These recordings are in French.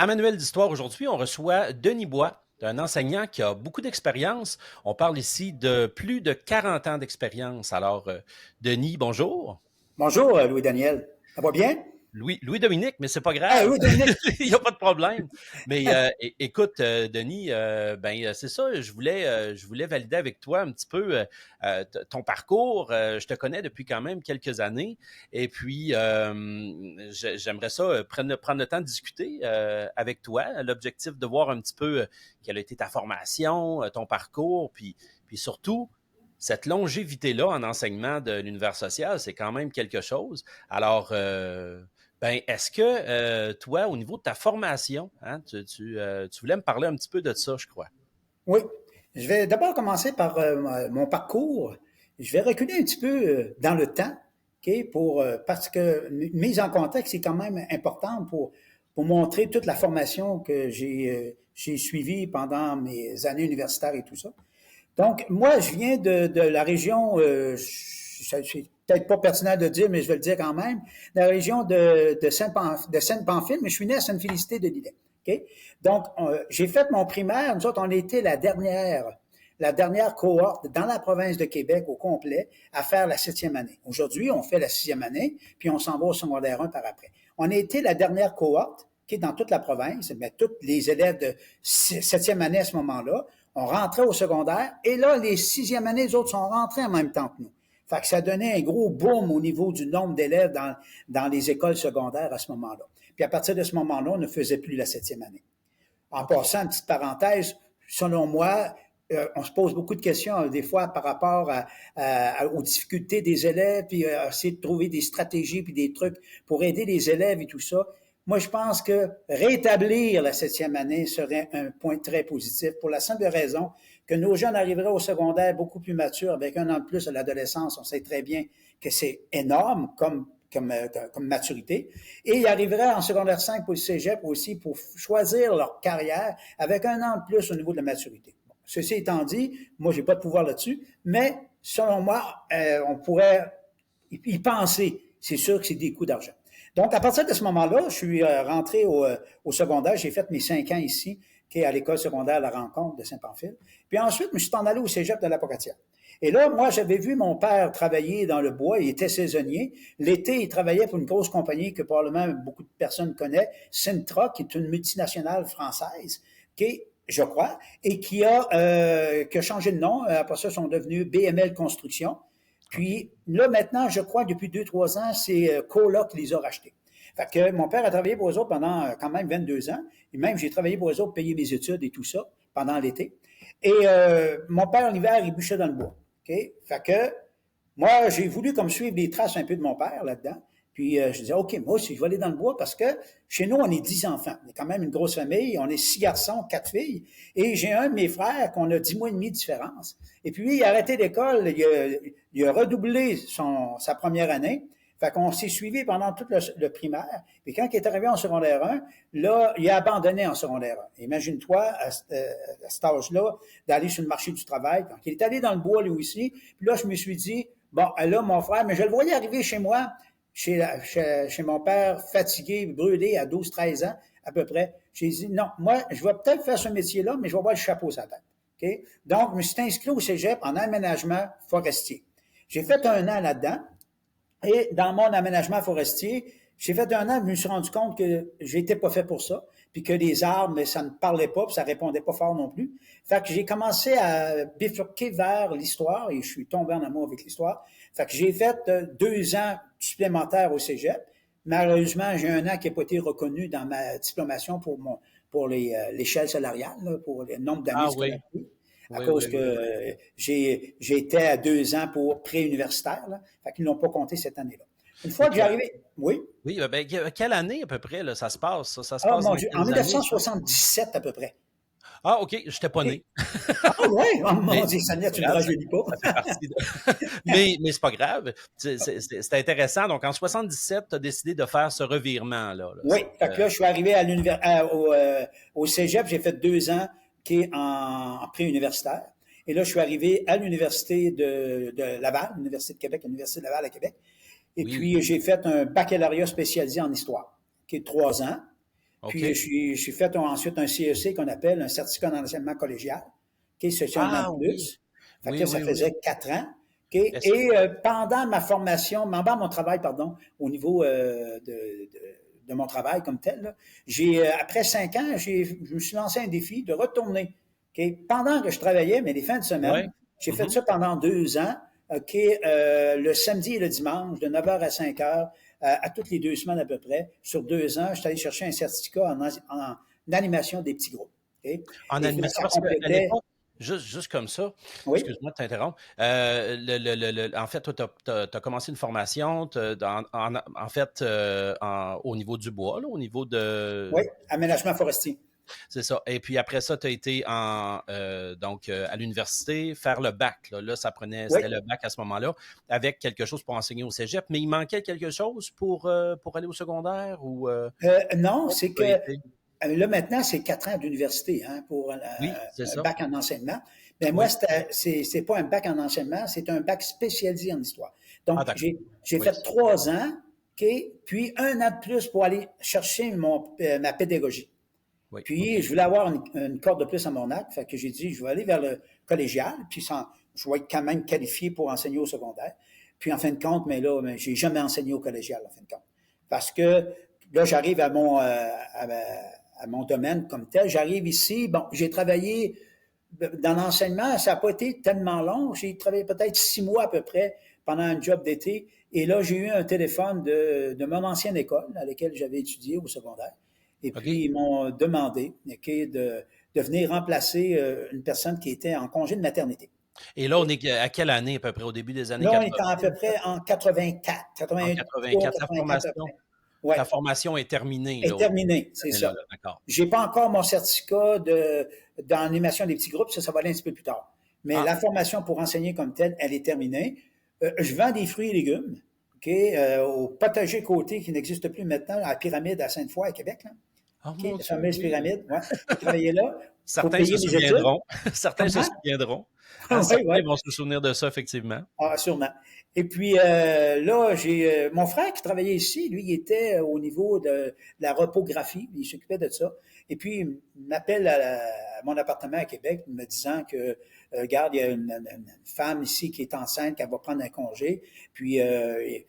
À Manuel d'Histoire, aujourd'hui, on reçoit Denis Bois, un enseignant qui a beaucoup d'expérience. On parle ici de plus de 40 ans d'expérience. Alors, Denis, bonjour. Bonjour, Louis-Daniel. Ça va bien? Louis-Dominique, mais c'est pas Ah, grave. Louis-Dominique. Il n'y a pas de problème. Mais écoute, Denis, c'est ça, je voulais valider avec toi un petit peu ton parcours. Je te connais depuis quand même quelques années. Et puis, j'aimerais ça prendre le temps de discuter avec toi. L'objectif de voir un petit peu quelle a été ta formation, ton parcours, puis surtout, cette longévité-là en enseignement de l'univers social, c'est quand même quelque chose. Alors, est-ce que toi, au niveau de ta formation, hein, tu voulais me parler un petit peu de ça, je crois. Oui. Je vais d'abord commencer par mon parcours. Je vais reculer un petit peu dans le temps, ok, parce que mise en contexte est quand même importante pour montrer toute la formation que j'ai suivie pendant mes années universitaires et tout ça. Donc, moi, je viens de la région, c'est peut-être pas pertinent de dire, mais je vais le dire quand même, de la région de Seine-Pamphile, mais je suis né à Sainte-Félicité de Lillet. Okay? Donc, j'ai fait mon primaire. Nous autres, on était la dernière cohorte dans la province de Québec au complet à faire la 7e année. Aujourd'hui, on fait la 6e année, puis on s'en va au secondaire 1 par après. On a été la dernière cohorte qui est dans toute la province, mais tous les élèves de 7e année à ce moment-là, on rentrait au secondaire, et là, les 6e années, les autres sont rentrés en même temps que nous. Fait que ça donnait un gros boom au niveau du nombre d'élèves dans les écoles secondaires à ce moment-là. Puis à partir de ce moment-là, on ne faisait plus la 7e année. En OK. passant, une petite parenthèse, selon moi, on se pose beaucoup de questions des fois par rapport aux difficultés des élèves, puis essayer de trouver des stratégies puis des trucs pour aider les élèves et tout ça. Moi, je pense que rétablir la 7e année serait un point très positif pour la simple raison que nos jeunes arriveraient au secondaire beaucoup plus matures avec un an de plus à l'adolescence. On sait très bien que c'est énorme comme maturité. Et ils arriveraient en secondaire 5 pour le cégep aussi pour choisir leur carrière avec un an de plus au niveau de la maturité. Bon, ceci étant dit, moi, j'ai pas de pouvoir là-dessus, mais selon moi, on pourrait y penser. C'est sûr que c'est des coûts d'argent. Donc, à partir de ce moment-là, je suis rentré au secondaire. J'ai fait mes 5 ans ici, qui est à l'école secondaire La Rencontre de Saint-Pamphile. Puis ensuite, je me suis en allé au cégep de la Pocatière. Et là, moi, j'avais vu mon père travailler dans le bois. Il était saisonnier. L'été, il travaillait pour une grosse compagnie que probablement beaucoup de personnes connaissent, Sintra, qui est une multinationale française, qui est, je crois, et qui a changé de nom. Après ça, ils sont devenus BML Construction. OK. Puis là, maintenant, je crois, depuis 2, 3 ans, c'est Cola qui les a rachetés. Fait que mon père a travaillé pour eux autres pendant quand même 22 ans. Et même, j'ai travaillé pour eux autres, payer mes études et tout ça pendant l'été. Et mon père, l'hiver, il bûchait dans le bois. OK? Fait que moi, j'ai voulu comme suivre les traces un peu de mon père là-dedans. Puis je disais, OK, moi aussi, je vais aller dans le bois parce que chez nous, on est 10 enfants. On est quand même une grosse famille. On est 6 garçons, 4 filles. Et j'ai un de mes frères qu'on a 10 mois et demi de différence. Et puis, il a arrêté l'école. Il a redoublé sa première année. Fait qu'on s'est suivi pendant tout le primaire. Puis quand il est arrivé en secondaire 1, là, il a abandonné en secondaire 1. Imagine-toi, à cet âge-là, d'aller sur le marché du travail. Donc, il est allé dans le bois, lui aussi. Puis là, je me suis dit, bon, là, mon frère, mais je le voyais arriver chez moi, chez mon père, fatigué, brûlé, à 12, 13 ans, à peu près. J'ai dit, non, moi, je vais peut-être faire ce métier-là, mais je vais avoir le chapeau sur la tête. Okay? Donc, je me suis inscrit au cégep en aménagement forestier. J'ai fait un an là-dedans. Et dans mon aménagement forestier, j'ai fait un an, je me suis rendu compte que j'étais pas fait pour ça, puis que les arbres, mais ça ne parlait pas, puis ça répondait pas fort non plus. Fait que j'ai commencé à bifurquer vers l'histoire, et je suis tombé en amour avec l'histoire. Fait que j'ai fait 2 ans supplémentaires au cégep. Malheureusement, j'ai un an qui n'a pas été reconnu dans ma diplomation pour l'échelle salariale, là, pour le nombre d'années Ah de oui. scolarité à Oui, oui, cause que oui. j'étais à 2 ans pour préuniversitaire. Là. Fait qu'ils n'ont pas compté cette année-là. Une fois Et que j'ai puis, arrivé, oui. oui, quelle année à peu près là, ça se passe? Ça se Ah, passe mon dans Dieu, en quelles années, ça? 1977 à peu près. Ah, OK, je n'étais pas OK. né. Ah ouais, oh, mon Mais Dieu, Seigneur, c'est tu ne pas me grave, rajeunis pas. ça fait partie de... mais c'est pas grave. C'est intéressant. Donc, en 77, tu as décidé de faire ce revirement-là. Oui, fait que là, je suis arrivé au cégep, j'ai fait 2 ans qui est en préuniversitaire. Et là, je suis arrivé à l'université de Laval, l'Université de Québec, l'Université de Laval à Québec. Et Oui. puis, j'ai fait un baccalauréat spécialisé en histoire, qui est 3 ans. Puis, OK. j'ai fait ensuite un CEC qu'on appelle un certificat d'enseignement collégial. OK, c'est un an Ah de oui. plus. Fait Oui, que ça oui, oui. faisait 4 ans. OK, Est-ce et pendant ma formation, pendant mon travail, pardon, au niveau de mon travail comme tel, là, après 5 ans, je me suis lancé un défi de retourner. OK, pendant que je travaillais, mais les fins de ouais. semaine, j'ai fait Mhm. ça pendant 2 ans. OK, le samedi et le dimanche, de 9 heures à 5 heures, à toutes les 2 semaines à peu près. Sur 2 ans, je suis allé chercher un certificat en animation des petits groupes. OK? En Et là, animation, ça parce qu'à complétait. l'époque, juste comme ça, Oui, excuse-moi de t'interrompre, en fait, toi, tu as commencé une formation, en fait, au niveau du bois, là, au niveau oui, de... aménagement forestier. C'est ça. Et puis après ça, tu as été à l'université faire le bac. Là, Oui. c'était le bac à ce moment-là, avec quelque chose pour enseigner au cégep. Mais il manquait quelque chose pour aller au secondaire ou Non, comment c'est ça a que été? là maintenant, c'est 4 ans d'université pour Oui, c'est un ça. bac en enseignement. Mais moi, Oui. c'est pas un bac en enseignement, c'est un bac spécialisé en histoire. Ah, Donc, d'accord. j'ai Oui. fait 3 ans, OK, puis un an de plus pour aller chercher ma pédagogie. Oui. Puis, OK. je voulais avoir une corde de plus à mon arc. Fait que j'ai dit, je vais aller vers le collégial, puis je vais être quand même qualifié pour enseigner au secondaire. Puis, en fin de compte, mais j'ai jamais enseigné au collégial, en fin de compte. Parce que là, j'arrive à mon domaine comme tel. J'arrive ici, bon, j'ai travaillé dans l'enseignement, ça n'a pas été tellement long. J'ai travaillé peut-être 6 mois à peu près pendant un job d'été. Et là, j'ai eu un téléphone de mon ancienne école à laquelle j'avais étudié au secondaire. Et OK. puis, ils m'ont demandé de venir remplacer une personne qui était en congé de maternité. Et là, on OK? est à quelle année à peu près? Au début des années Là, on est 80, à peu près peut-être? en 84, En 83, 84. 84 à peu près. Ouais, Ta formation est terminée, est là, terminé, c'est cette année-là, ça. là. D'accord. J'ai pas encore mon certificat d'animation des petits groupes, ça va aller un petit peu plus tard. Mais Ah, la formation pour enseigner comme telle, elle est terminée. Je vends des fruits et légumes, OK, au potager côté qui n'existe plus maintenant, à la Pyramide à Sainte-Foy, à Québec, là. oh OK, mon la Dieu, fameuse oui. pyramide, ouais. J'ai travaillé là pour Certains se payer mes études. souviendront. Certains se Comment? souviendront. Hein, Oui, oui. certains vont se souvenir de ça, effectivement. Ah, sûrement. Et puis là, j'ai mon frère qui travaillait ici, lui, il était au niveau de la repographie, il s'occupait de ça. Et puis, il m'appelle à mon appartement à Québec, me disant que, regarde, il y a une femme ici qui est enceinte, qu'elle va prendre un congé, puis il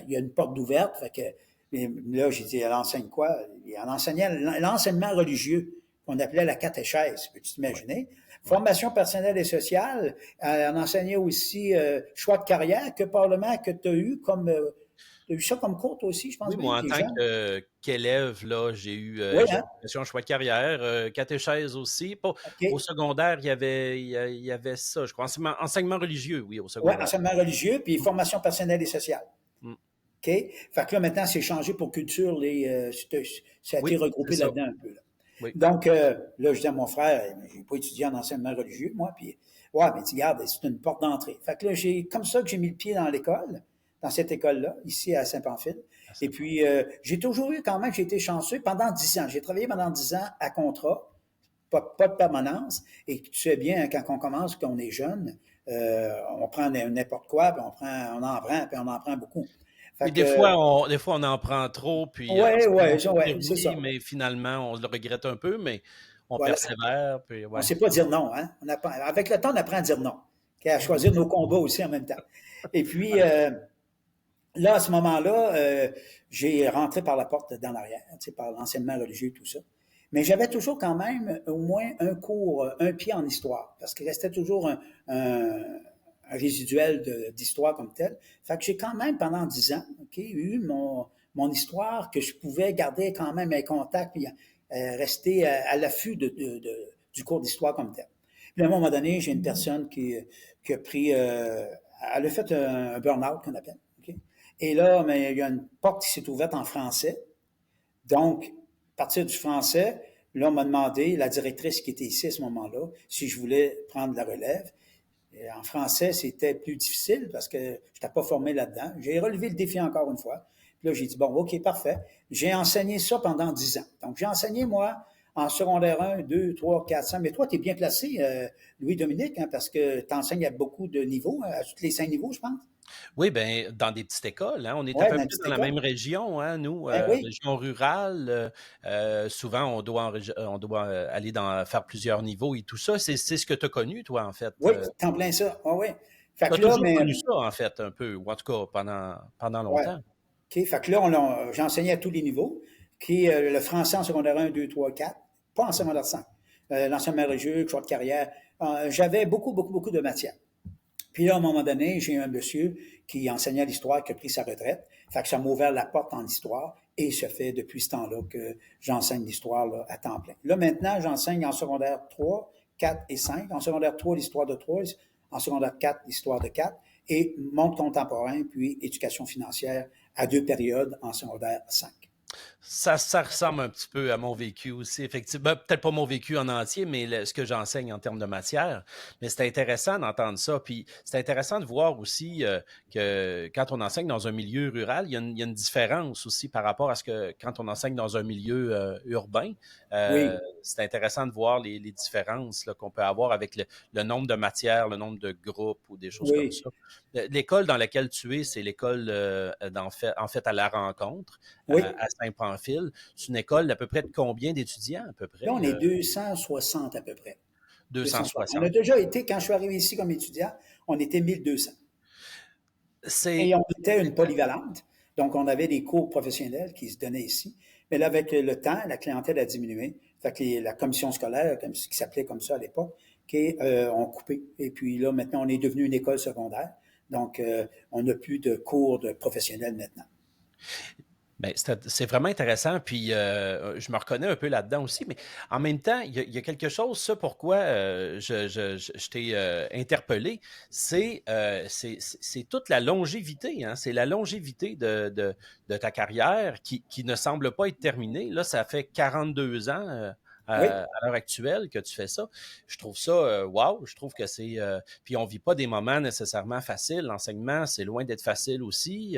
y a une porte ouverte. Fait que, et là, j'ai dit, elle enseigne quoi? Elle enseignait l'enseignement religieux qu'on appelait la catéchèse, peux-tu Oui, t'imaginer? oui. Formation personnelle et sociale, on enseignait aussi choix de carrière, que Parlement que tu as eu tu as eu ça comme cours toi aussi, je pense Oui, bien, moi, en t'es tant jeune. qu'élève, là, j'ai eu Oui, hein? formation choix de carrière, catéchèse aussi. Pas, au OK. secondaire, il y avait ça, je crois. Enseignement religieux, oui, au Ouais, secondaire. enseignement religieux, puis Mm, formation personnelle et sociale. mm. OK? Fait que là, maintenant, c'est changé pour culture, ça a été Oui, c'est regroupé ça. là-dedans un peu. Là. Oui. Donc, là, je dis à mon frère, j'ai pas étudié en enseignement religieux, moi, puis, ouais, mais tu regardes, c'est une porte d'entrée. Fait que là, comme ça que j'ai mis le pied dans l'école, dans cette école-là, ici à Saint-Pamphile. À Et Saint-Paul. puis, j'ai toujours eu quand même, j'ai été chanceux pendant 10 ans. J'ai travaillé pendant 10 ans à contrat, pas de permanence. Et tu sais bien, quand on commence, quand on est jeune, on prend n'importe quoi, puis on en prend, puis on en prend beaucoup. Fait Oui, que, des fois, on en prend trop, puis ouais, sur le ouais, côté, c'est ça. oui, mais finalement, on le regrette un peu, mais on Voilà. persévère, puis On ne ouais. sait pas dire non, hein? Avec le temps, on apprend à dire non, à choisir nos combats aussi en même temps. Et puis, là, à ce moment-là, j'ai rentré par la porte d'en arrière, tu sais, par l'enseignement religieux, tout ça. Mais j'avais toujours quand même au moins un cours, un pied en histoire, parce qu'il restait toujours un résiduel d'histoire comme tel. Fait que j'ai quand même, pendant 10 ans, eu mon histoire que je pouvais garder quand même un contact, puis rester à l'affût du cours d'histoire comme tel. Puis à un moment donné, j'ai une personne qui a pris, elle a fait un burn-out qu'on appelle. OK? Et là, mais il y a une porte qui s'est ouverte en français. Donc, à partir du français, là, on m'a demandé, la directrice qui était ici à ce moment-là, si je voulais prendre la relève. Et en français, c'était plus difficile parce que je n'étais pas formé là-dedans. J'ai relevé le défi encore une fois. Puis là, j'ai dit, bon, OK, parfait. J'ai enseigné ça pendant 10 ans. Donc, j'ai enseigné, moi, en secondaire 1, 2, 3, 4, 5. Mais toi, tu es bien classé, Louis-Dominique, hein, parce que tu enseignes à beaucoup de niveaux, à tous les 5 niveaux, je pense. Oui, bien, dans des petites écoles, hein, on est à Oui, peu dans une près petite dans la école. même région, hein, nous, Ben oui, région rurale. Souvent, on doit aller faire plusieurs niveaux et tout ça. C'est ce que tu as connu, toi, en fait. oui, t'es en plein ça. Oui, oui. Fait Tu as que là, toujours mais, connu ça, en fait, un peu, ou en tout cas pendant ouais. longtemps. OK, fait que là, j'ai enseigné à tous les niveaux, qui est le français en secondaire 1, 2, 3, 4, pas en secondaire 5. L'enseignement religieux, choix de carrière. J'avais beaucoup, beaucoup, beaucoup de matières. Puis là, à un moment donné, j'ai eu un monsieur qui enseignait l'histoire, qui a pris sa retraite. Fait que ça m'a ouvert la porte en histoire et ça fait depuis ce temps-là que j'enseigne l'histoire là, à temps plein. Là, maintenant, j'enseigne en secondaire 3, 4 et 5. En secondaire 3, l'histoire de 3. En secondaire 4, l'histoire de 4. Et monde contemporain, puis éducation financière à 2 périodes en secondaire 5. Ça ressemble un petit peu à mon vécu aussi, effectivement. Peut-être pas mon vécu en entier, mais ce que j'enseigne en termes de matière. Mais c'est intéressant d'entendre ça. Puis c'est intéressant de voir aussi que quand on enseigne dans un milieu rural, il y a une différence aussi par rapport à ce que quand on enseigne dans un milieu urbain. Oui, C'est intéressant de voir les différences là, qu'on peut avoir avec le nombre de matières, le nombre de groupes ou des choses comme oui, ça. L'école dans laquelle tu es, c'est l'école en fait à la rencontre oui. à Saint-Pamphile. C'est une école d'à peu près de combien d'étudiants, à peu Là, on près? est 260 à peu près. 260. On a 260. déjà été, quand je suis arrivé ici comme étudiant, on était 1200. Et C'est, on était une polyvalente. Donc, on avait des cours professionnels qui se donnaient ici. Mais là, avec le temps, la clientèle a diminué. Fait que la commission scolaire, comme ce qui s'appelait comme ça à l'époque, qui ont coupé. Et puis là, maintenant, on est devenu une école secondaire. Donc, on n'a plus de cours de professionnels maintenant. ben, c'est vraiment intéressant, puis je me reconnais un peu là-dedans aussi, mais en même temps, il y a quelque chose, ça, pourquoi je t'ai interpellé, c'est toute la longévité, hein, c'est la longévité de ta carrière qui ne semble pas être terminée. Là, ça fait 42 ans Oui, à l'heure actuelle que tu fais ça. Je trouve ça, wow, je trouve que c'est... puis on vit pas des moments nécessairement faciles. L'enseignement, c'est loin d'être facile aussi.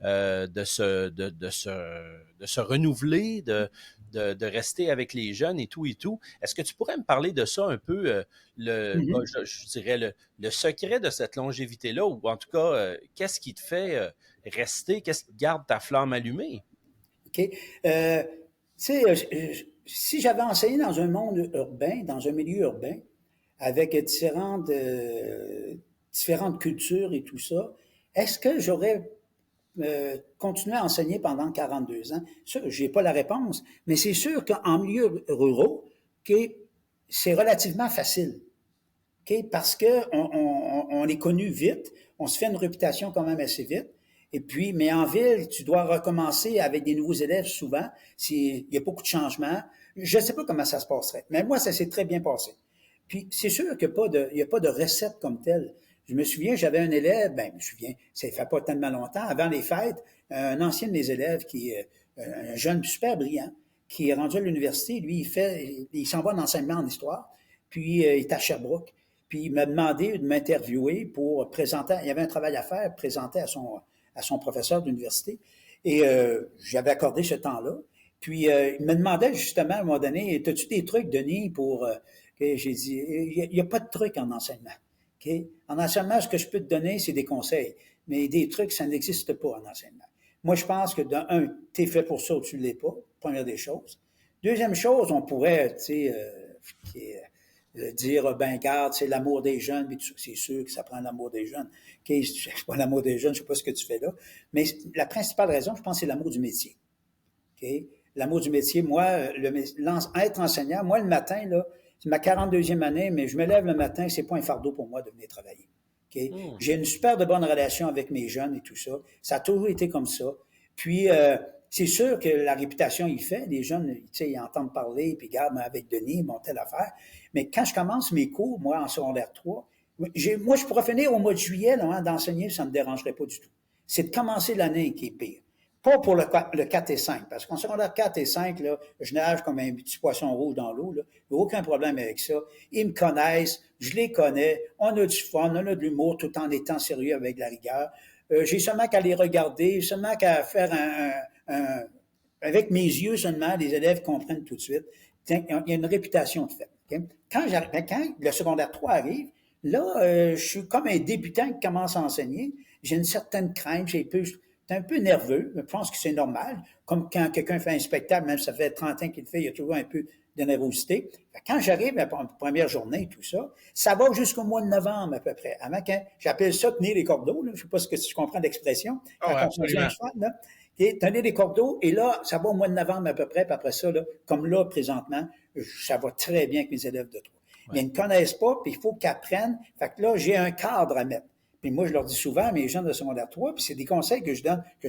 De se renouveler, de rester avec les jeunes et tout et tout. Est-ce que tu pourrais me parler de ça un peu, mhm. je dirais le secret de cette longévité-là, ou en tout cas, qu'est-ce qui te fait rester, qu'est-ce qui garde ta flamme allumée? OK. Tu sais, si j'avais enseigné dans un monde urbain, dans un milieu urbain, avec différentes cultures et tout ça, est-ce que j'aurais continué à enseigner pendant 42 ans? Ça, je n'ai pas la réponse, mais c'est sûr qu'en milieu rural, okay, c'est relativement facile. Okay, parce qu'on est connu vite, on se fait une réputation quand même assez vite. Et puis, mais en ville, tu dois recommencer avec des nouveaux élèves souvent. Il y a beaucoup de changements. Je ne sais pas comment ça se passerait, mais moi, ça s'est très bien passé. Puis, c'est sûr qu'il n'y a pas de recette comme telle. Je me souviens, j'avais un élève, ben, je me souviens, ça fait pas tellement longtemps, avant les fêtes, un ancien de mes élèves un jeune super brillant, qui est rendu à l'université, lui, il s'en va en enseignement en histoire, puis il est à Sherbrooke. Puis il m'a demandé de m'interviewer pour présenter, il y avait un travail à faire, présenter à son professeur d'université. Et j'avais accordé ce temps-là. Puis il me demandait justement à un moment donné, as-tu des trucs, Denis, pour... j'ai dit, il n'y a pas de trucs en enseignement. Okay? En enseignement, ce que je peux te donner, c'est des conseils. Mais des trucs, ça n'existe pas en enseignement. Moi, je pense que d'un, tu es fait pour ça ou tu ne l'es pas, première des choses. Deuxième chose, on pourrait, tu sais, dire, ben, garde, c'est l'amour des jeunes, mais c'est sûr que ça prend l'amour des jeunes. Okay, c'est pas l'amour des jeunes, je sais pas ce que tu fais là. Mais la principale raison, je pense, c'est l'amour du métier. Okay? L'amour du métier, moi, être enseignant, moi, le matin, là, c'est ma 42e année, mais je me lève le matin, c'est pas un fardeau pour moi de venir travailler. Okay? Hmm. J'ai une super de bonne relation avec mes jeunes et tout ça. Ça a toujours été comme ça. Puis, c'est sûr que la réputation, il fait. Les jeunes, tu sais, ils entendent parler, puis regarde, avec Denis, mon telle affaire. Mais quand je commence mes cours, moi, en secondaire 3, moi, je pourrais finir au mois de juillet, là, hein, d'enseigner, ça ne me dérangerait pas du tout. C'est de commencer l'année qui est pire. Pas pour le 4 et 5, parce qu'en secondaire 4 et 5, là, je nage comme un petit poisson rouge dans l'eau. Il n'y a aucun problème avec ça. Ils me connaissent, je les connais, on a du fun, on a de l'humour tout en étant sérieux avec la rigueur. J'ai seulement qu'à les regarder, seulement qu'à faire avec mes yeux seulement, les élèves comprennent tout de suite. Il y a une réputation de fait. Okay? Quand le secondaire 3 arrive, là, je suis comme un débutant qui commence à enseigner. J'ai une certaine crainte, j'étais un peu nerveux, mais je pense que c'est normal. Comme quand quelqu'un fait un spectacle, même si ça fait 30 ans qu'il le fait, il y a toujours un peu de nervosité. Quand j'arrive à la première journée, tout ça, ça va jusqu'au mois de novembre à peu près. Avant j'appelle ça tenir les cordeaux, là. Je sais pas si tu comprends l'expression. Oh, Quand on conduit un absolument. cheval, là. Et tenir les cordeaux, et là, ça va au mois de novembre à peu près, puis après ça, là, comme là, présentement, ça va très bien avec mes élèves de 3. Mais Ouais. ils ne connaissent pas, puis il faut qu'ils apprennent. Fait que là, j'ai un cadre à mettre. Puis moi, je leur dis souvent à mes jeunes de secondaire 3, puis c'est des conseils que je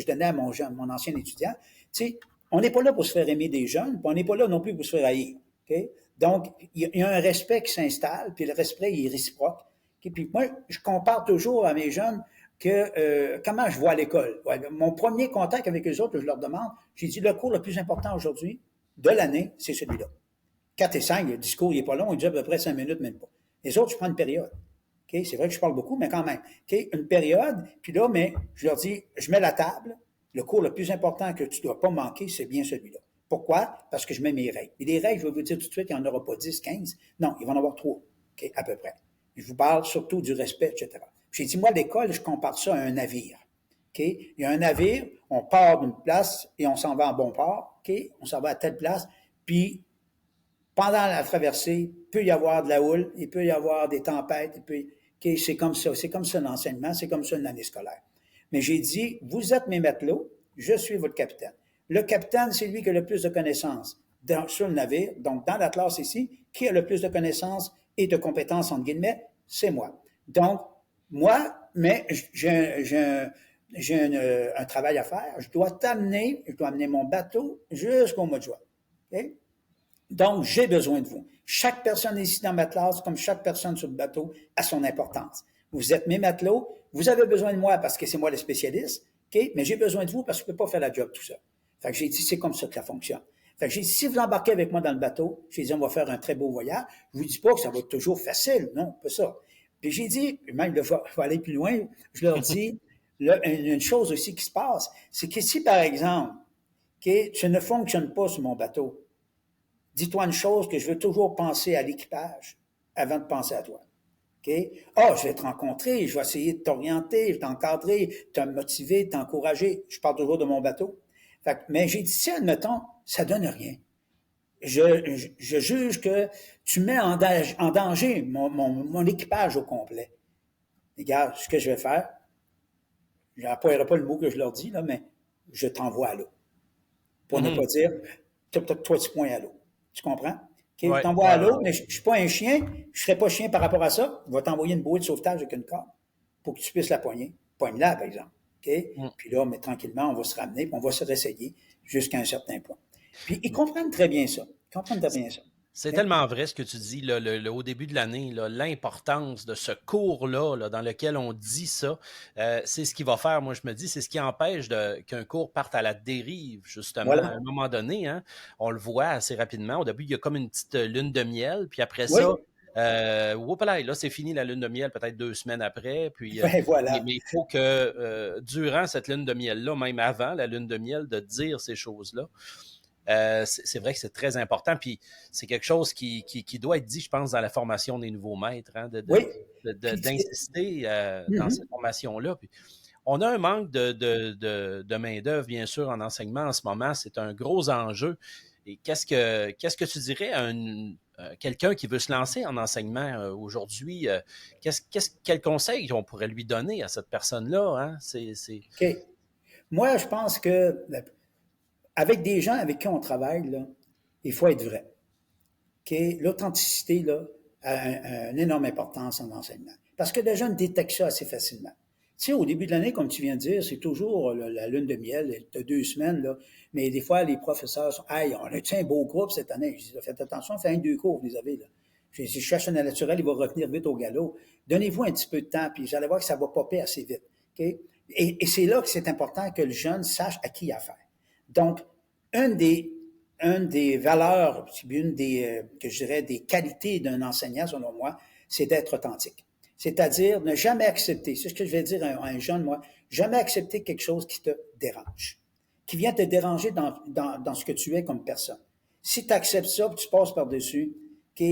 donnais à mon ancien étudiant. Tu sais, on n'est pas là pour se faire aimer des jeunes, puis on n'est pas là non plus pour se faire haïr. Okay? Donc, il y a un respect qui s'installe, puis le respect il est réciproque. Okay? Puis moi, je compare toujours à mes jeunes que comment je vois l'école. Ouais, mon premier contact avec les autres, je leur demande, j'ai dit, le cours le plus important aujourd'hui de l'année, c'est celui-là. 4 et 5, le discours, il n'est pas long, il dure à peu près 5 minutes, même pas. Les autres, je prends une période. Okay? C'est vrai que je parle beaucoup, mais quand même. Okay? Une période, puis là, mais je leur dis, je mets la table, le cours le plus important que tu ne dois pas manquer, c'est bien celui-là. Pourquoi? Parce que je mets mes règles. Et les règles, je vais vous dire tout de suite, il n'y en aura pas 10, 15. Non, il va en avoir 3, okay? À peu près. Je vous parle surtout du respect, etc. J'ai dit, moi, l'école, je compare ça à un navire. Okay? Il y a un navire, on part d'une place et on s'en va en bon port. Okay? On s'en va à telle place, puis pendant la traversée, il peut y avoir de la houle, il peut y avoir des tempêtes, okay, c'est comme ça l'enseignement, c'est comme ça une année scolaire. Mais j'ai dit, vous êtes mes matelots, je suis votre capitaine. Le capitaine, c'est lui qui a le plus de connaissances sur le navire, donc dans la classe ici, qui a le plus de connaissances et de compétences, entre guillemets, c'est moi. Donc, moi, mais j'ai un travail à faire, je dois amener mon bateau jusqu'au mois de juin. Okay? Donc, j'ai besoin de vous. Chaque personne ici dans ma classe, comme chaque personne sur le bateau, a son importance. Vous êtes mes matelots, vous avez besoin de moi parce que c'est moi le spécialiste, OK? Mais j'ai besoin de vous parce que je ne peux pas faire la job tout seul. Fait que j'ai dit, c'est comme ça que ça fonctionne. Fait que j'ai dit, si vous embarquez avec moi dans le bateau, j'ai dit, on va faire un très beau voyage. Je vous dis pas que ça va être toujours facile, non, pas ça. Puis j'ai dit, même, je vais aller plus loin, je leur dis, une chose aussi qui se passe, c'est que si, par exemple, OK, tu ne fonctionnes pas sur mon bateau, dis-toi une chose que je veux toujours penser à l'équipage avant de penser à toi. OK? Ah, je vais te rencontrer, je vais essayer de t'orienter, de t'encadrer, te motiver, t'encourager. Je parle toujours de mon bateau. Fait que, mais j'ai dit, si, admettons, ça donne rien. Je juge que tu mets en danger mon équipage au complet. Regarde, ce que je vais faire, je n'emploierai pas le mot que je leur dis, là, mais je t'envoie à l'eau. Pour ne Mhm. pas dire, toi, tu points à l'eau. Tu comprends? Okay? Je Ouais, t'envoie ouais, à ouais, l'eau, ouais. mais je ne suis pas un chien. Je ne serai pas chien par rapport à ça. Je vais t'envoyer une bouée de sauvetage avec une corde pour que tu puisses la poigner. Poigne-la, par exemple. Okay? Mm. Puis là, mais tranquillement, on va se ramener, puis on va se réessayer jusqu'à un certain point. Puis ils comprennent très bien ça. Ils comprennent très bien ça. C'est Okay? tellement vrai ce que tu dis là, au début de l'année, l'importance de ce cours-là là, dans lequel on dit ça, c'est ce qui va faire, moi je me dis, c'est ce qui empêche qu'un cours parte à la dérive, justement. À un Voilà. moment donné, hein, on le voit assez rapidement. Au début, il y a comme une petite lune de miel, puis après Oui. ça, là, c'est fini la lune de miel, peut-être 2 semaines après. Puis, Ben mais voilà. il faut que durant cette lune de miel-là, même avant la lune de miel, de dire ces choses-là. C'est vrai que c'est très important. Puis c'est quelque chose qui doit être dit, je pense, dans la formation des nouveaux maîtres, hein, Oui. Puis, d'insister dans mm-hmm. cette formation-là. Puis, on a un manque de main-d'œuvre, bien sûr, en enseignement en ce moment. C'est un gros enjeu. Et qu'est-ce que tu dirais à quelqu'un qui veut se lancer en enseignement aujourd'hui? Quel conseil on pourrait lui donner à cette personne-là? Hein? OK. Moi, je pense que avec des gens avec qui on travaille, là, il faut être vrai. Okay? L'authenticité là, a une énorme importance en enseignement. Parce que les jeunes détectent ça assez facilement. Tu sais, au début de l'année, comme tu viens de dire, c'est toujours la lune de miel de 2 semaines, là. Mais des fois, les professeurs sont, hey, on a-tu un beau groupe cette année? Je dis, faites attention, faites 1, 2 cours, vous les avez, là. Je dis, cherche un naturel, il va revenir vite au galop. Donnez-vous un petit peu de temps, puis vous allez voir que ça va popper assez vite. Okay? Et c'est là que c'est important que le jeune sache à qui il a affaire. Donc, un des valeurs, une des, que je dirais, des qualités d'un enseignant, selon moi, c'est d'être authentique. C'est-à-dire ne jamais accepter, c'est ce que je vais dire à un jeune, moi, jamais accepter quelque chose qui te dérange. qui vient te déranger dans ce que tu es comme personne. Si tu acceptes ça, puis tu passes par-dessus, OK,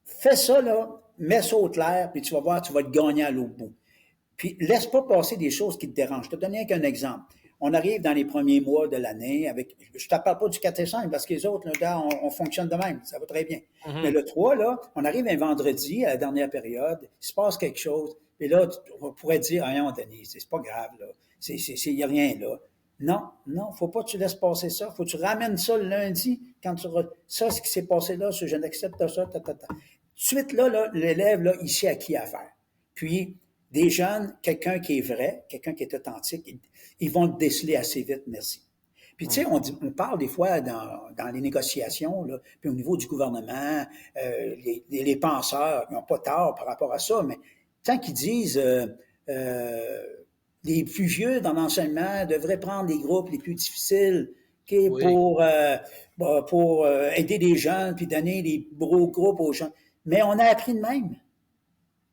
fais ça, là, mets ça au clair, puis tu vas voir, tu vas te gagner à l'autre bout. Puis, laisse pas passer des choses qui te dérangent. Je te donne qu'un exemple. On arrive dans les premiers mois de l'année avec, je ne te parle pas du 4 et 5 parce que les autres, là, gars, on fonctionne de même. Ça va très bien. Mais le 3, là, on arrive un vendredi à la dernière période, il se passe quelque chose. Et là, on pourrait dire, ah non, Denis, c'est pas grave, là. Il n'y a rien là. Non, faut pas que tu laisses passer ça. Faut que tu ramènes ça le lundi quand ça, ce qui s'est passé là, je n'accepte ça, Suite là, l'élève, là, il sait à qui affaire. Puis, des jeunes, quelqu'un qui est vrai, quelqu'un qui est authentique, ils vont le déceler assez vite, merci. Puis, tu sais, on parle des fois dans les négociations, là, puis au niveau du gouvernement, les penseurs, ils n'ont pas tort par rapport à ça, mais tant qu'ils disent les plus vieux dans l'enseignement devraient prendre les groupes les plus difficiles, okay, Oui. pour aider les jeunes, puis donner des gros groupes aux jeunes. Mais on a appris de même.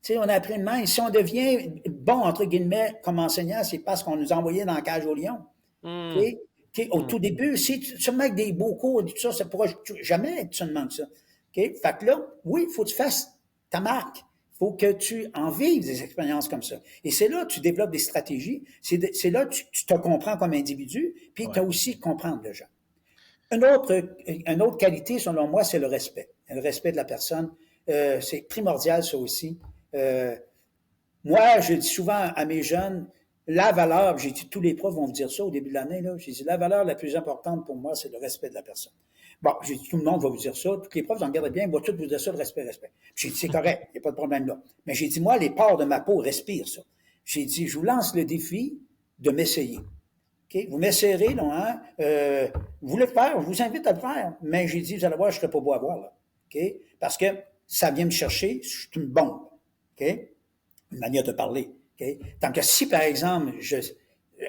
Tu sais, on a appris de même. Si on devient bon, entre guillemets, comme enseignant, c'est parce qu'on nous envoyait dans la cage au lion. Mm. Okay? Okay? Au tout début, si tu mets des beaux cours et tout ça, ça ne pourra jamais être seulement que ça. Okay? Fait que là, oui, il faut que tu fasses ta marque. Il faut que tu en vives des expériences comme ça. Et c'est là que tu développes des stratégies. C'est là que tu te comprends comme individu, puis tu as aussi comprendre le gens. Une autre qualité, selon moi, c'est le respect. Le respect de la personne. C'est primordial, ça aussi. Moi, je dis souvent à mes jeunes, la valeur, j'ai dit, tous les profs vont vous dire ça au début de l'année, là, j'ai dit, la valeur la plus importante pour moi, c'est le respect de la personne. Bon, j'ai dit, tout le monde va vous dire ça, tous les profs, vous en gardez bien, ils vont tous vous dire ça, le respect, respect. J'ai dit, c'est correct, il n'y a pas de problème là. Mais j'ai dit, moi, les pores de ma peau respirent ça. J'ai dit, je vous lance le défi de m'essayer. Okay? Vous m'essayerez, là, hein? Vous voulez le faire, je vous invite à le faire. Mais j'ai dit, vous allez voir, je ne serai pas beau à voir, là. Okay? Parce que ça vient me chercher, je suis une bombe. Okay? Une manière de parler. Okay? Tant que si, par exemple,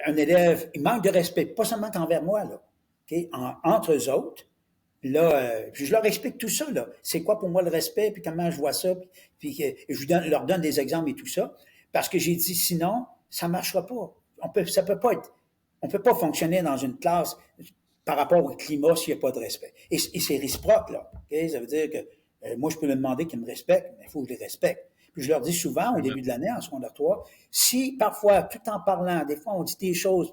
un élève, il manque de respect, pas seulement qu'envers moi, là, okay? Entre eux autres, là, puis je leur explique tout ça, là. C'est quoi pour moi le respect, puis comment je vois ça, puis leur donne des exemples et tout ça. Parce que j'ai dit, sinon, ça ne marchera pas. Ça peut pas être, on ne peut pas fonctionner dans une classe par rapport au climat s'il n'y a pas de respect. Et c'est réciproque, là. Okay? Ça veut dire que moi, je peux me demander qu'ils me respectent, mais il faut que je les respecte. Puis je leur dis souvent, au début de l'année, en secondaire 3, si parfois, tout en parlant, des fois, on dit des choses,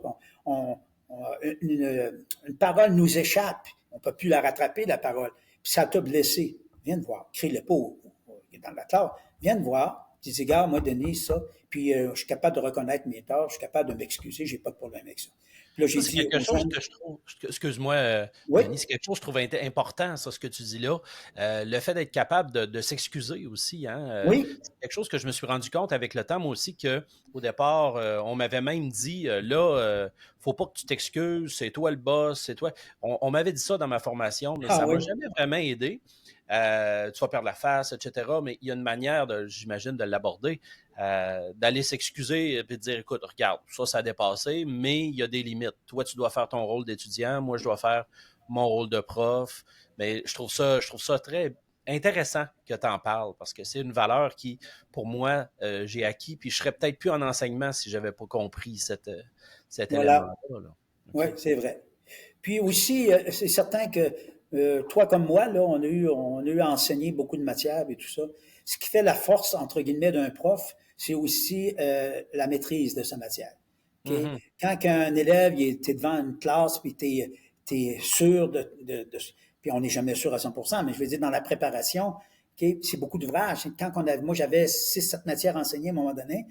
une parole nous échappe, on ne peut plus la rattraper, la parole, puis ça t'a blessé, viens te voir, crie-le pas dans la classe, viens te voir, tu dis, gars, moi, Denis, ça, puis je suis capable de reconnaître mes torts, je suis capable de m'excuser, j'ai pas de problème avec ça. Puis là, j'ai C'est dit quelque aux chose jeunes, que je trouve, excuse-moi, oui, Denis, c'est quelque chose que je trouve important, ça, ce que tu dis là. Le fait d'être capable de s'excuser aussi, hein, oui, c'est quelque chose que je me suis rendu compte avec le temps, moi aussi, qu'au départ, on m'avait même dit, faut pas que tu t'excuses, c'est toi le boss, c'est toi. On m'avait dit ça dans ma formation, mais ah ça oui, m'a jamais vraiment aidé. Tu vas perdre la face, etc. Mais il y a une manière, j'imagine, de l'aborder, d'aller s'excuser et de dire, écoute, regarde, ça a dépassé, mais il y a des limites. Toi, tu dois faire ton rôle d'étudiant, moi, je dois faire mon rôle de prof. Mais je trouve ça très intéressant que tu en parles parce que c'est une valeur qui, pour moi, j'ai acquis. Puis je serais peut-être plus en enseignement si j'avais pas compris cet voilà, élément-là. Là. oui, OK. c'est vrai. Puis aussi, c'est certain que toi comme moi, là, on a eu à enseigner beaucoup de matières et tout ça. Ce qui fait la force, entre guillemets, d'un prof, c'est aussi la maîtrise de sa matière. Okay? Mhm. Quand un élève, il est devant une classe, puis t'es sûr puis on n'est jamais sûr à 100%, mais je veux dire, dans la préparation, okay, c'est beaucoup d'ouvrages. Moi, j'avais 6, 7 matières enseignées à un moment donné.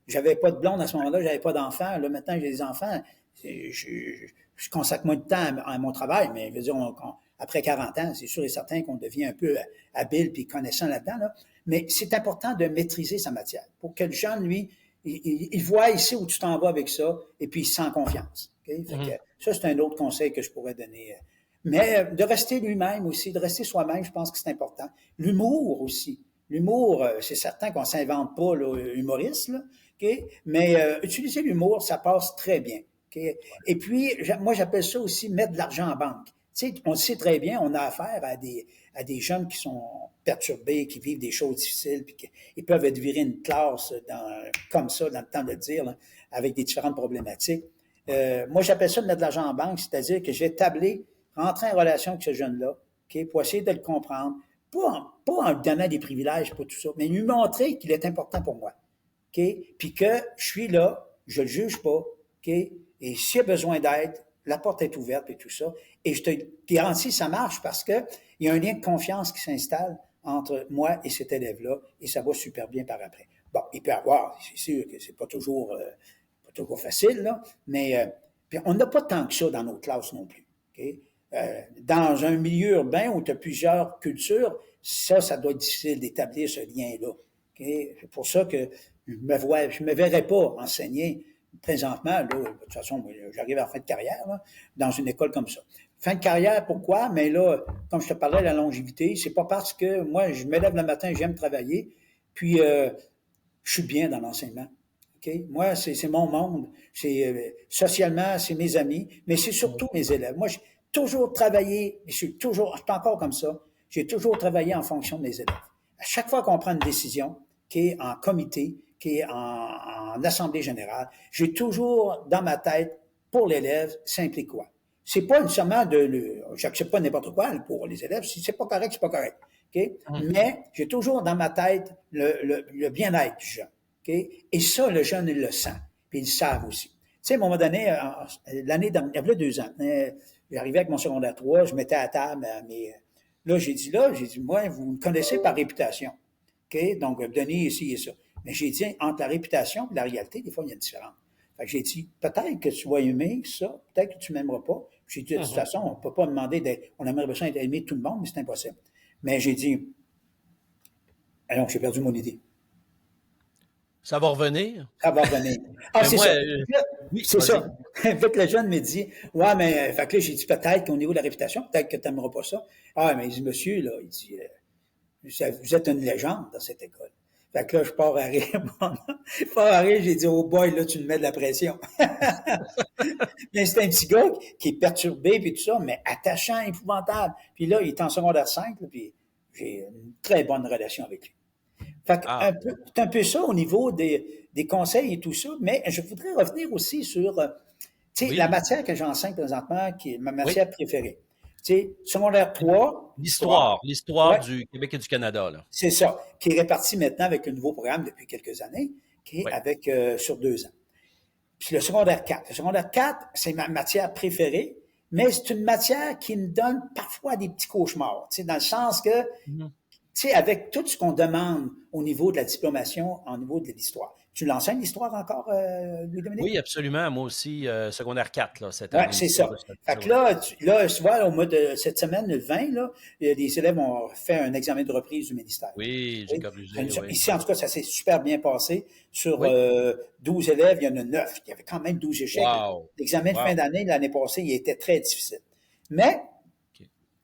J'avais pas de blonde à ce moment-là, j'avais pas d'enfants. Là, maintenant, j'ai des enfants. Je consacre moins de temps à mon travail, mais je veux dire, après 40 ans, c'est sûr et certain qu'on devient un peu habile puis connaissant là-dedans. Là. Mais c'est important de maîtriser sa matière pour que le jeune, lui, il voit ici où tu t'en vas avec ça et puis il se sent confiance. Okay? Fait que, Mhm. ça, c'est un autre conseil que je pourrais donner. Mais de rester lui-même aussi, de rester soi-même, je pense que c'est important. L'humour aussi. L'humour, c'est certain qu'on ne s'invente pas là, humoriste, là, okay? Mais utiliser l'humour, ça passe très bien. Okay? Et puis, moi, j'appelle ça aussi mettre de l'argent en banque. Tu sais, on le sait très bien, on a affaire à des jeunes qui sont perturbés, qui vivent des choses difficiles, puis ils peuvent être virés une classe comme ça, dans le temps de le dire, là, avec des différentes problématiques. Moi, j'appelle ça de mettre de l'argent en banque, c'est-à-dire que j'ai tablé, rentrer en relation avec ce jeune-là, OK, pour essayer de le comprendre, pas en lui donnant des privilèges pour tout ça, mais lui montrer qu'il est important pour moi. OK? Puis que je suis là, je le juge pas, OK? Et s'il a besoin d'aide, la porte est ouverte et tout ça. Et je te garantis, ça marche parce que il y a un lien de confiance qui s'installe entre moi et cet élève-là et ça va super bien par après. Bon, il peut y avoir, c'est sûr que c'est pas toujours facile, là, mais puis on n'a pas tant que ça dans nos classes non plus. OK? Dans un milieu urbain où tu as plusieurs cultures, ça doit être difficile d'établir ce lien-là. Okay? C'est pour ça que je me verrais pas enseigner présentement. Là, de toute façon, j'arrive à la fin de carrière là, dans une école comme ça. Fin de carrière, pourquoi? Mais là, comme je te parlais de la longévité, c'est pas parce que moi, je me lève le matin, j'aime travailler, puis je suis bien dans l'enseignement. Okay? Moi, c'est mon monde. Socialement, c'est mes amis, mais c'est surtout mes élèves. Moi, j'ai toujours travaillé, je suis encore comme ça, j'ai toujours travaillé en fonction de mes élèves. À chaque fois qu'on prend une décision, qui est en comité, qui est en assemblée générale, j'ai toujours dans ma tête, pour l'élève, ça implique quoi? C'est pas nécessairement j'accepte pas n'importe quoi pour les élèves. Si c'est pas correct, c'est pas correct. Okay? Mais j'ai toujours dans ma tête le bien-être du jeune. Okay? Et ça, le jeune, il le sent. Puis ils le savent aussi. Tu sais, à un moment donné, l'année dernière, il y a 2 ans, j'arrivais avec mon secondaire 3, je mettais à table là, j'ai dit, moi, vous me connaissez par réputation. OK? Donc, Denis, ici et ça. Mais j'ai dit, entre la réputation et la réalité, des fois, il y a une différence. Fait que j'ai dit, peut-être que tu vas aimer ça, peut-être que tu m'aimeras pas. J'ai dit, de toute façon, on ne peut pas demander on aimerait besoin d'aimer tout le monde, mais c'est impossible. Mais j'ai dit, alors, j'ai perdu mon idée. Ça va revenir? Ça va revenir. Ah, c'est moi, ça. Oui, c'est ça. Fait que le jeune me dit, ouais, mais, fait que là, j'ai dit, peut-être qu'au niveau de la réputation, peut-être que tu n'aimeras pas ça. Ah, mais il dit, monsieur, là, il dit, vous êtes une légende dans cette école. Fait que là, je pars à rire. Je pars à rire, j'ai dit, oh boy, là, tu me mets de la pression. Mais c'est un petit gars qui est perturbé, puis tout ça, mais attachant, épouvantable. Puis là, il est en secondaire 5, là, puis j'ai une très bonne relation avec lui. Fait que c'est un peu ça au niveau des conseils et tout ça, mais je voudrais revenir aussi sur la matière que j'enseigne présentement, qui est ma matière préférée. Tu sais, secondaire 3. L'histoire du Québec et du Canada, là. C'est ça, qui est réparti maintenant avec un nouveau programme depuis quelques années, qui est avec sur 2 ans. Puis le secondaire 4. Le secondaire 4, c'est ma matière préférée, mais c'est une matière qui me donne parfois des petits cauchemars, dans le sens que, avec tout ce qu'on demande au niveau de la diplomation, au niveau de l'histoire. Tu l'enseignes l'histoire encore, Louis-Dominique? Oui, absolument. Moi aussi, secondaire 4, là, cette année. Oui, c'est ça. Fait que là, tu vois, au mois de cette semaine, le 20, là, les élèves ont fait un examen de reprise du ministère. Oui, j'ai corrigé. Ici, en tout cas, ça s'est super bien passé. Sur 12 élèves, il y en a 9. Il y avait quand même 12 échecs. Wow. L'examen de fin d'année, l'année passée, il était très difficile. Mais,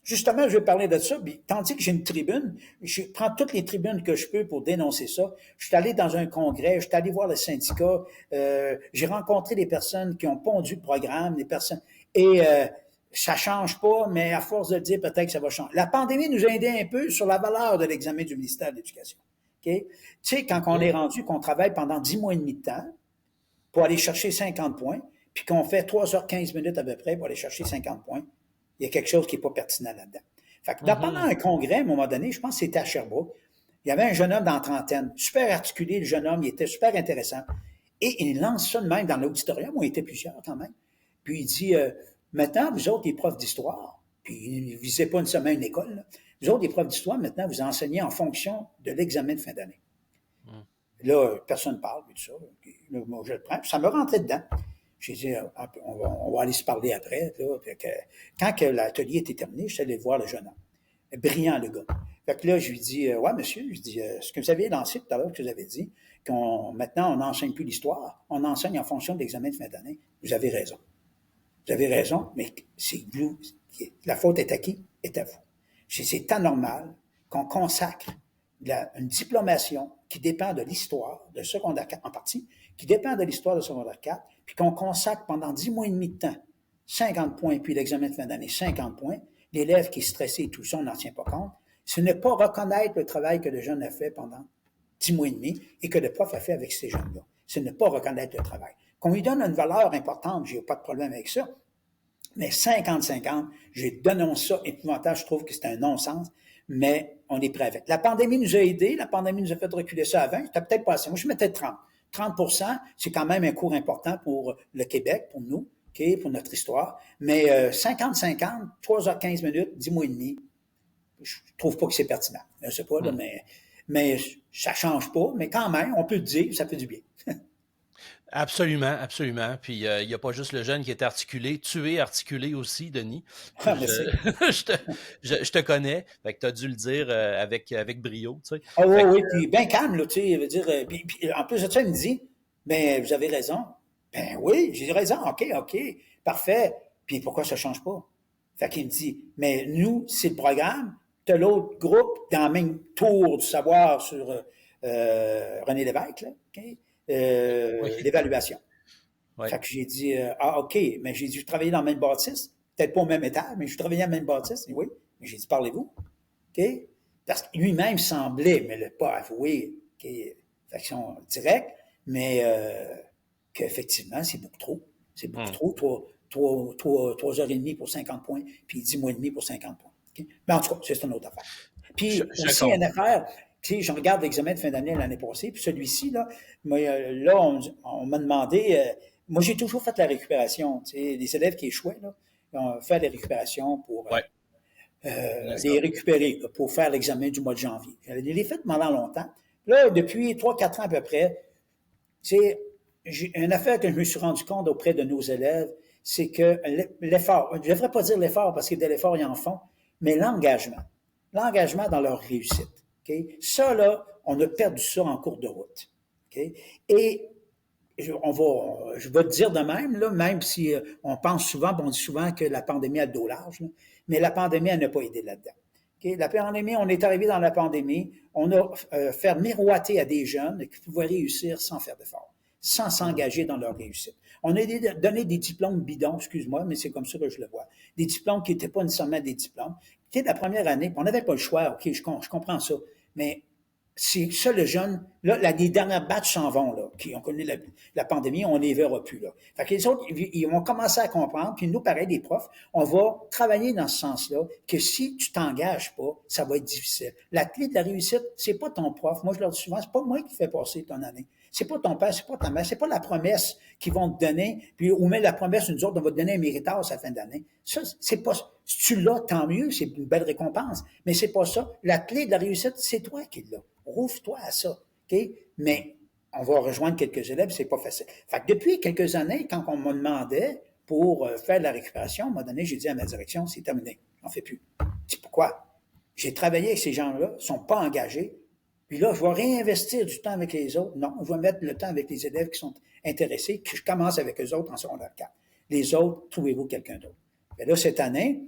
justement, je vais parler de ça. Tandis que j'ai une tribune, je prends toutes les tribunes que je peux pour dénoncer ça. Je suis allé dans un congrès, je suis allé voir le syndicat, j'ai rencontré des personnes qui ont pondu le programme, des personnes, et ça change pas, mais à force de le dire, peut-être que ça va changer. La pandémie nous a aidé un peu sur la valeur de l'examen du ministère de l'Éducation. Okay? Tu sais, quand on est rendu qu'on travaille pendant 10 mois et demi de temps pour aller chercher 50 points, puis qu'on fait 3h15 à peu près pour aller chercher 50 points, il y a quelque chose qui n'est pas pertinent là-dedans. Fait que pendant un congrès, à un moment donné, je pense que c'était à Sherbrooke, il y avait un jeune homme dans la trentaine, super articulé, le jeune homme, il était super intéressant. Et il lance ça de même dans l'auditorium, où il était plusieurs quand même. Puis il dit, maintenant, vous autres, les profs d'histoire, puis il ne visait pas nécessairement une école, là. Vous autres, les profs d'histoire, maintenant, vous enseignez en fonction de l'examen de fin d'année. Là, personne ne parle, tout ça. Puis, là, moi, je le prends, puis ça me rentrait dedans. J'ai dit, on va aller se parler après. Là. Quand que l'atelier était terminé, je suis allé voir le jeune homme. Brillant, le gars. Fait que là, je lui dis, ouais, monsieur, je dis, ce que vous avez lancé tout à l'heure, que vous avez dit, maintenant, on n'enseigne plus l'histoire, on enseigne en fonction de l'examen de fin d'année. Vous avez raison. Vous avez raison, mais c'est vous. La faute est à qui? Est à vous. C'est anormal qu'on consacre une diplomation qui dépend de l'histoire de secondaire 4 en partie, qui dépend de l'histoire de secondaire 4, puis qu'on consacre pendant 10 mois et demi de temps 50 points, puis l'examen de fin d'année 50 points, l'élève qui est stressé et tout ça, on n'en tient pas compte. Ce n'est pas reconnaître le travail que le jeune a fait pendant 10 mois et demi et que le prof a fait avec ces jeunes-là. Ce n'est pas reconnaître le travail. Qu'on lui donne une valeur importante, j'ai pas de problème avec ça. Mais 50-50, j'ai dénoncé ça épouvantable, je trouve que c'est un non-sens, mais on est prêt avec. La pandémie nous a aidés, la pandémie nous a fait reculer ça à 20, c'était peut-être pas assez. Moi, je mettais 30. 30%, c'est quand même un cours important pour le Québec, pour nous, okay, pour notre histoire. Mais 50-50, 3h15 minutes, 10 mois et demi, je trouve pas que c'est pertinent. Je sais pas, là, mais ça change pas, mais quand même, on peut le dire, ça fait du bien. Absolument, absolument. Puis il n'y a pas juste le jeune qui est articulé, tu es articulé aussi, Denis. Ah, merci. Je te connais, fait que tu as dû le dire avec brio, tu sais. Ah oui, Fait que, oui, puis bien calme, là, tu sais, veut dire, puis en plus de ça, il me dit, ben, vous avez raison. Ben oui, j'ai raison, OK, parfait. Puis pourquoi ça change pas? Fait qu'il me dit, mais nous, c'est le programme, t'as l'autre groupe dans le même tour du savoir sur René Lévesque, là, OK? oui, L'évaluation. oui. Fait que j'ai dit, OK, mais j'ai dit, je travaillais dans le même bâtisse, peut-être pas au même étage, mais je travaillais dans le même bâtisse. Et oui, mais j'ai dit, parlez-vous. OK? Parce que lui-même semblait, mais ne l'a pas avoué, OK, faction directe, mais qu'effectivement, c'est beaucoup trop. C'est beaucoup trop. 3 heures et demie pour 50 points, puis 10 mois et demi pour 50 points. OK? Mais en tout cas, c'est une autre affaire. Puis Je aussi, une comprends. affaire, tu sais, je regarde l'examen de fin d'année l'année passée, puis celui-ci, là, là on m'a demandé, moi j'ai toujours fait la récupération, tu sais, les élèves qui échouaient, là, ils ont fait la récupération pour Ouais, c'est ça. les récupérer là, pour faire l'examen du mois de janvier. Je l'ai fait pendant longtemps. Là, depuis 3-4 ans à peu près, c'est une affaire que je me suis rendu compte auprès de nos élèves, c'est que l'effort, je ne devrais pas dire l'effort parce que de l'effort, ils en font, mais l'engagement dans leur réussite. Okay? Ça, là, on a perdu ça en cours de route. Okay? Et je vais te dire de même, là, même si on pense souvent, on dit souvent que la pandémie a le dos large, là, mais la pandémie, elle n'a pas aidé là-dedans. Okay? La pandémie, on est arrivé dans la pandémie, on a fait miroiter à des jeunes qui pouvaient réussir sans faire d'efforts, sans s'engager dans leur réussite. On a donné des diplômes bidons, excuse-moi, mais c'est comme ça que je le vois. Des diplômes qui n'étaient pas nécessairement des diplômes. Tu sais, la première année, on n'avait pas le choix, OK, je comprends ça, mais c'est ça, le jeune, là, les dernières batches s'en vont, là, qui ont connu la pandémie, on les verra plus, là. Fait que les autres, ils vont commencer à comprendre, puis nous, pareil, les profs, on va travailler dans ce sens-là, que si tu t'engages pas, ça va être difficile. La clé de la réussite, c'est pas ton prof. Moi, je leur dis souvent, c'est pas moi qui fais passer ton année. C'est pas ton père, c'est pas ta mère, c'est pas la promesse qu'ils vont te donner, puis ou même la promesse, nous autres, on va te donner un méritage à la fin d'année. Ça, c'est pas, si tu l'as, tant mieux, c'est une belle récompense, mais c'est pas ça. La clé de la réussite, c'est toi qui l'as. Rouvre-toi à ça, OK? Mais on va rejoindre quelques élèves, c'est pas facile. Fait que depuis quelques années, quand on me demandait pour faire de la récupération, à un moment donné, j'ai dit à ma direction, c'est terminé, j'en fais plus. C'est pourquoi? J'ai travaillé avec ces gens-là, ils sont pas engagés, puis là, je vais réinvestir du temps avec les autres. Non, je vais mettre le temps avec les élèves qui sont intéressés, que je commence avec eux autres en secondaire 4. Les autres, trouvez-vous quelqu'un d'autre. Mais là, cette année,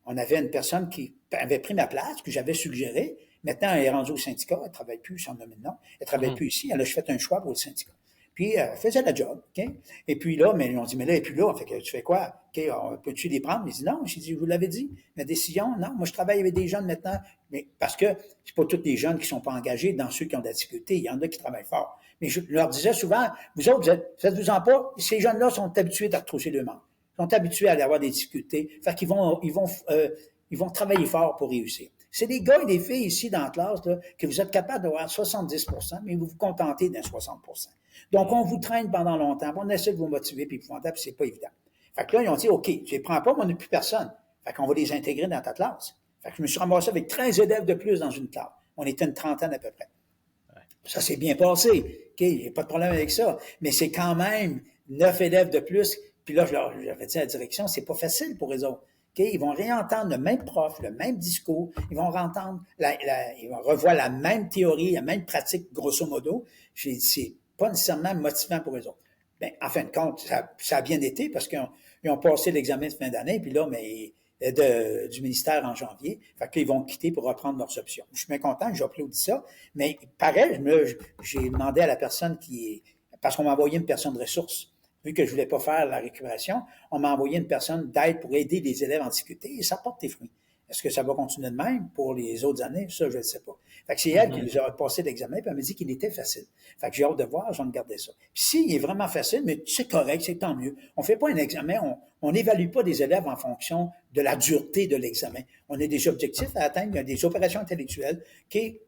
on avait une personne qui avait pris ma place, que j'avais suggéré. Maintenant, elle est rendue au syndicat, elle ne travaille plus, sans nommer de nom, elle ne travaille plus ici. Elle a fait un choix pour le syndicat. Puis, elle faisait la job, OK? Et puis là, mais on dit, mais là, elle n'est plus là. Fait que tu fais quoi? OK, peux-tu les prendre? Il dit, non. J'ai dit, je vous l'avais dit. Ma décision, non. Moi, je travaille avec des jeunes maintenant. Mais parce que c'est pas tous les jeunes qui sont pas engagés dans ceux qui ont de la difficulté. Il y en a qui travaillent fort. Mais je leur disais souvent, vous autres, faites-vous-en pas. Ces jeunes-là sont habitués à retrousser le membres. Ils sont habitués à avoir des difficultés. Fait qu'ils ils vont travailler fort pour réussir. C'est des gars et des filles ici dans la classe là, que vous êtes capable d'avoir 70%, mais vous vous contentez d'un 60%. Donc, on vous traîne pendant longtemps, on essaie de vous motiver, puis puis c'est pas évident. Fait que là, ils ont dit, OK, tu les prends pas, mais on n'a plus personne. Fait qu'on va les intégrer dans ta classe. Fait que je me suis ramassé avec 13 élèves de plus dans une classe. On était une trentaine à peu près. Ça s'est bien passé. OK, il n'y a pas de problème avec ça. Mais c'est quand même 9 élèves de plus. Puis là, j'avais dit à la direction, c'est pas facile pour les autres. Okay? Ils vont réentendre le même prof, le même discours, ils vont entendre, ils vont revoir la même théorie, la même pratique, grosso modo. J'ai dit, c'est pas nécessairement motivant pour les autres. Ben, en fin de compte, ça a bien été parce qu'ils ont passé l'examen de fin d'année, puis là, mais du ministère en janvier. Fait qu'ils vont quitter pour reprendre leurs options. Je suis bien content, j'applaudis ça. Mais pareil, j'ai demandé à la personne parce qu'on m'a envoyé une personne de ressources. Vu que je voulais pas faire la récupération, on m'a envoyé une personne d'aide pour aider les élèves en difficulté et ça porte des fruits. Est-ce que ça va continuer de même pour les autres années? Ça, je ne sais pas. Fait que c'est elle qui nous a passé l'examen, puis elle m'a dit qu'il était facile. Fait que j'ai hâte de voir, j'en gardais ça. Puis s'il est vraiment facile, mais c'est correct, c'est tant mieux. On fait pas un examen, on n'évalue pas des élèves en fonction de la dureté de l'examen. On a des objectifs à atteindre, il y a des opérations intellectuelles qui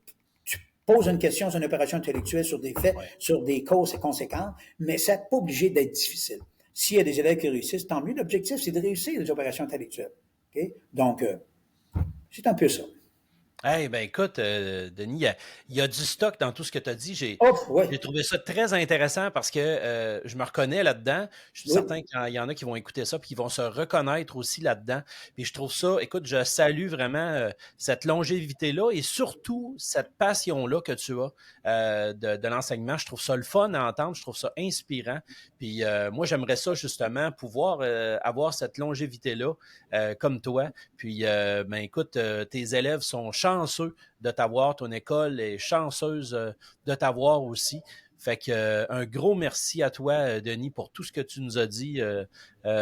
tu poses une question sur une opération intellectuelle, sur des faits, sur des causes et conséquences, mais ça n'est pas obligé d'être difficile. S'il y a des élèves qui réussissent, tant mieux. L'objectif, c'est de réussir les opérations intellectuelles. Okay? Donc, c'est un peu ça. Eh bien, écoute, Denis, il y a du stock dans tout ce que tu as dit. J'ai trouvé ça très intéressant parce que je me reconnais là-dedans. Je suis certain qu'il y en a qui vont écouter ça et qui vont se reconnaître aussi là-dedans. Puis je trouve ça, écoute, je salue vraiment cette longévité-là et surtout cette passion-là que tu as de l'enseignement. Je trouve ça le fun à entendre. Je trouve ça inspirant. Puis moi, j'aimerais ça justement pouvoir avoir cette longévité-là comme toi. Puis, ben écoute, tes élèves sont chanceux de t'avoir, ton école est chanceuse de t'avoir aussi. Fait que un gros merci à toi, Denis, pour tout ce que tu nous as dit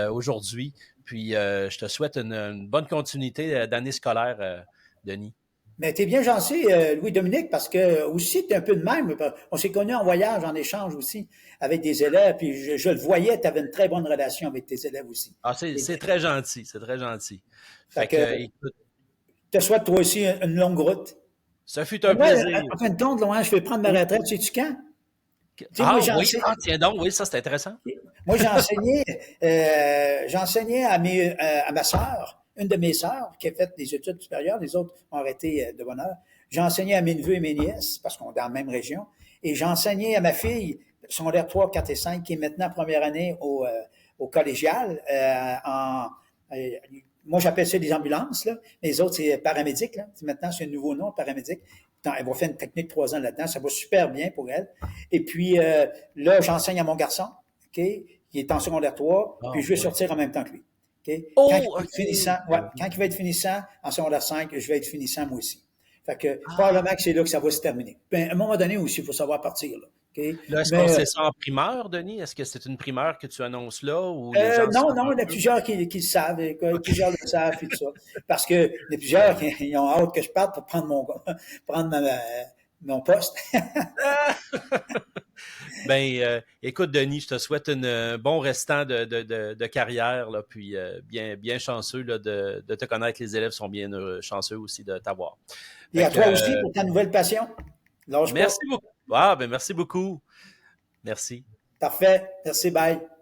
aujourd'hui. Puis, je te souhaite une bonne continuité d'année scolaire, Denis. Mais t'es bien gentil, Louis-Dominique, parce que aussi, t'es un peu de même. On s'est connus en voyage, en échange aussi, avec des élèves, puis je le voyais, tu avais une très bonne relation avec tes élèves aussi. Ah, c'est très gentil, c'est très gentil. Fait que, écoute, je te souhaite toi aussi une longue route. Ça fut un plaisir. En fin de compte, Laurent, je vais prendre ma retraite, sais-tu quand? Tiens donc, oui, ça c'est intéressant. Moi, j'enseignais à ma sœur, une de mes sœurs, qui a fait des études supérieures, les autres ont arrêté de bonne heure. J'enseignais à mes neveux et mes nièces, parce qu'on est dans la même région, et j'enseignais à ma fille, secondaire 3, 4 et 5, qui est maintenant première année au collégial, moi, j'appelle ça des ambulances, là. Les autres, c'est paramédic, là. Maintenant, c'est un nouveau nom, paramédic. Elle va faire une technique 3 ans là-dedans. Ça va super bien pour elle. Et puis, là, j'enseigne à mon garçon, OK, qui est en secondaire 3, puis je vais sortir en même temps que lui. OK? Quand il va être finissant en secondaire 5, je vais être finissant moi aussi. Fait que, probablement que c'est là que ça va se terminer. Puis, à un moment donné aussi, il faut savoir partir, là. Okay. Là, est-ce qu'on sait ça en primeur, Denis? Est-ce que c'est une primeur que tu annonces là? Ou les gens non, il y en a plusieurs qui le savent, plusieurs le savent et tout ça. Parce que il y a plusieurs qui ont hâte que je parte pour prendre mon poste. Écoute, Denis, je te souhaite un bon restant de carrière, là, puis bien chanceux là, de te connaître. Les élèves sont bien chanceux aussi de t'avoir. Et à toi aussi pour ta nouvelle passion. Merci beaucoup. Merci beaucoup. Merci. Parfait. Merci, bye.